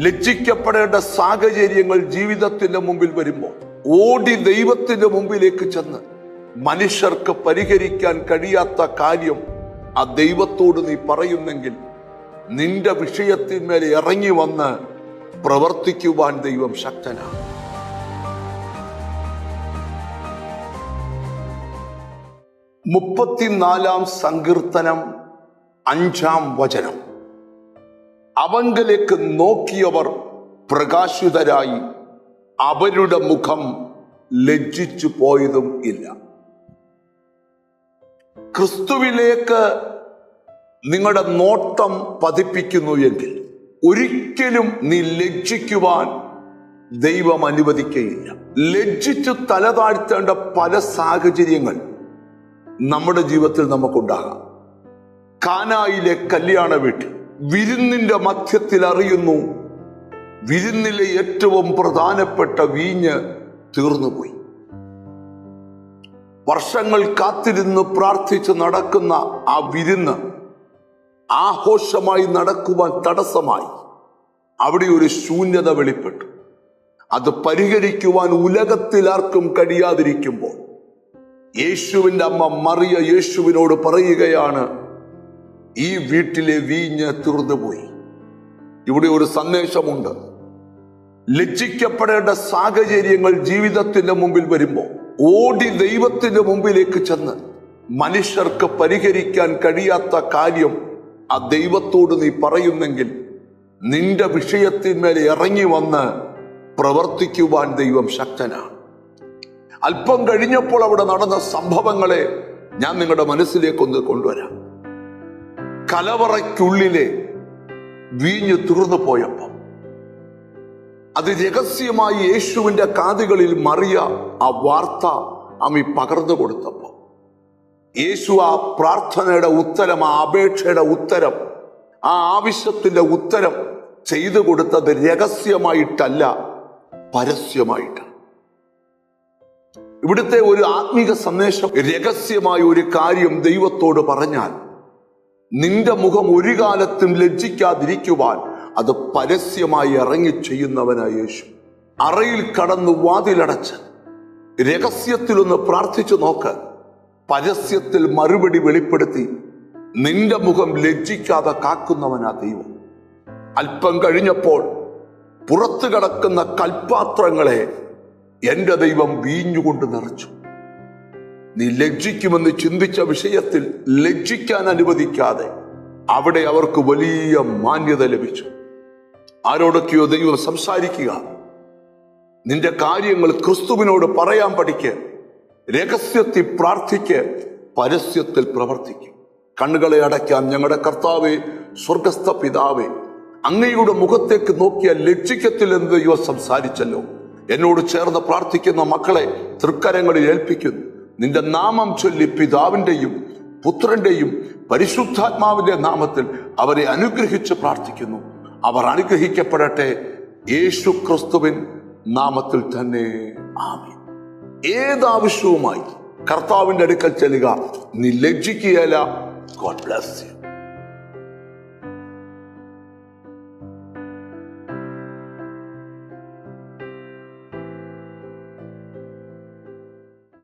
ലജ്ജിക്കപ്പെടേണ്ട സാഹചര്യങ്ങൾ ജീവിതത്തിന്റെ മുമ്പിൽ വരുമ്പോൾ ഓടി ദൈവത്തിന്റെ മുമ്പിലേക്ക് ചെന്ന് മനുഷ്യർക്ക് പരിഹരിക്കാൻ കഴിയാത്ത കാര്യം ആ ദൈവത്തോട് നീ പറയുന്നെങ്കിൽ നിന്റെ വിഷയത്തിന്മേൽ ഇറങ്ങി വന്ന് പ്രവർത്തിക്കുവാൻ ദൈവം ശക്തനാണ്. മുപ്പത്തിനാലാം സങ്കീർത്തനം 5-ാം വചനം. അവങ്കലേക്ക് നോക്കിയവർ പ്രകാശിതരായി, അവരുടെ മുഖം ലജ്ജിച്ചു പോയതും ഇല്ല. ക്രിസ്തുവിലേക്ക് നിങ്ങളുടെ നോട്ടം പതിപ്പിക്കുന്നു എങ്കിൽ ഒരിക്കലും നീ ലജ്ജിക്കുവാൻ ദൈവം അനുവദിക്കുകയില്ല. ലജ്ജിച്ചു തല താഴ്ത്തേണ്ട പല സാഹചര്യങ്ങൾ നമ്മുടെ ജീവിതത്തിൽ നമുക്കുണ്ടാകാം. കാനായിലെ കല്യാണ വീട്ടിൽ വിരുന്നിന്റെ മധ്യത്തിൽ അറിയുന്നു, വിരുന്നിലെ ഏറ്റവും പ്രധാനപ്പെട്ട വീഞ്ഞ് തീർന്നുപോയി. വർഷങ്ങൾ കാത്തിരുന്ന് പ്രാർത്ഥിച്ച് നടക്കുന്ന ആ വിരുന്ന് ആഘോഷമായി നടക്കുവാൻ തടസ്സമായി. അവിടെ ഒരു ശൂന്യത വെളിപ്പെട്ടു. അത് പരിഹരിക്കുവാൻ ഉലകത്തിൽ ആർക്കും കഴിയാതിരിക്കുമ്പോൾ യേശുവിന്റെ അമ്മ മറിയ യേശുവിനോട് പറയുകയാണ്, ഈ വീട്ടിലെ വീഞ്ഞ് തീർന്നുപോയി. ഇവിടെ ഒരു സന്ദേശമുണ്ട്. ലജ്ജിക്കപ്പെടേണ്ട സാഹചര്യങ്ങൾ ജീവിതത്തിന്റെ മുമ്പിൽ വരുമ്പോൾ ഓടി ദൈവത്തിന്റെ മുമ്പിലേക്ക് ചെന്ന് മനുഷ്യർക്ക് പരിഹരിക്കാൻ കഴിയാത്ത കാര്യം ആ ദൈവത്തോട് നീ പറയുന്നെങ്കിൽ നിന്റെ വിഷയത്തിന്മേൽ ഇറങ്ങി വന്ന് പ്രവർത്തിക്കുവാൻ ദൈവം ശക്തനാണ്. അല്പം കഴിഞ്ഞപ്പോൾ അവിടെ നടന്ന സംഭവങ്ങളെ ഞാൻ നിങ്ങളുടെ മനസ്സിലേക്കൊന്ന് കൊണ്ടുവരാം. കലവറയ്ക്കുള്ളിലെ വീഞ്ഞ് തീർന്നു പോയപ്പോൾ അത് രഹസ്യമായി യേശുവിന്റെ കാതുകളിൽ മറിയ ആ വാർത്ത അമ്മി പകർന്നു കൊടുത്തപ്പോൾ യേശു ആ പ്രാർത്ഥനയുടെ ഉത്തരം, ആ അപേക്ഷയുടെ ഉത്തരം, ആ ആവശ്യത്തിന്റെ ഉത്തരം ചെയ്തു കൊടുത്തത് രഹസ്യമായിട്ടല്ല, പരസ്യമായിട്ടാണ്. ഇവിടുത്തെ ഒരു ആത്മീക സന്ദേശം, രഹസ്യമായ ഒരു കാര്യം ദൈവത്തോട് പറഞ്ഞാൽ നിന്റെ മുഖം ഒരു കാലത്തും ലജ്ജിക്കാതിരിക്കുവാൻ അത് പരസ്യമായി ഇറങ്ങി ചെയ്യുന്നവനായ യേശു. അറയിൽ കടന്ന് വാതിലടച്ച് രഹസ്യത്തിലൊന്ന് പ്രാർത്ഥിച്ചു നോക്ക്. പരസ്യത്തിൽ മറുപടി വെളിപ്പെടുത്തി നിന്റെ മുഖം ലജ്ജിക്കാതെ കാക്കുന്നവനാ ദൈവം. അല്പം കഴിഞ്ഞപ്പോൾ പുറത്തു കിടക്കുന്ന കൽപാത്രങ്ങളെ എന്റെ ദൈവം വീഞ്ഞുകൊണ്ട് നിറച്ചു. നീ ലജ്ജിക്കുമെന്ന് ചിന്തിച്ച വിഷയത്തിൽ ലജ്ജിക്കാൻ അനുവദിക്കാതെ അവിടെ അവർക്ക് വലിയ മാന്യത ലഭിച്ചു. ആരോടൊക്കെയോ ദൈവം സംസാരിക്കുക. നിന്റെ കാര്യങ്ങൾ ക്രിസ്തുവിനോട് പറയാൻ പഠിക്ക്. രഹസ്യത്തിൽ പ്രാർത്ഥിക്ക്, പരസ്യത്തിൽ പ്രവർത്തിക്കും. കണ്ണുകളെ അടയ്ക്കാം. ഞങ്ങളുടെ കർത്താവേ, സ്വർഗസ്ഥ പിതാവേ, അങ്ങയുടെ മുഖത്തേക്ക് നോക്കിയാൽ ലജ്ജിക്കത്തില്ലെന്ന് ദൈവം സംസാരിച്ചല്ലോ. എന്നോട് ചേർന്ന് പ്രാർത്ഥിക്കുന്ന മക്കളെ തൃക്കരങ്ങളിൽ ഏൽപ്പിക്കുന്നു. നിന്റെ നാമം ചൊല്ലി പിതാവിന്റെയും പുത്രന്റെയും പരിശുദ്ധാത്മാവിന്റെ നാമത്തിൽ അവരെ അനുഗ്രഹിച്ച് പ്രാർത്ഥിക്കുന്നു. അവർ അനുഗ്രഹിക്കപ്പെടട്ടെ യേശു ക്രിസ്തുവിൻ നാമത്തിൽ തന്നെ. ആമേൻ. ഏതാവശ്യവുമായി കർത്താവിന്റെ അടുക്കൽ ചെല്ലുക. നീ ലജ്ജിക്കുകയല്ല. God bless you.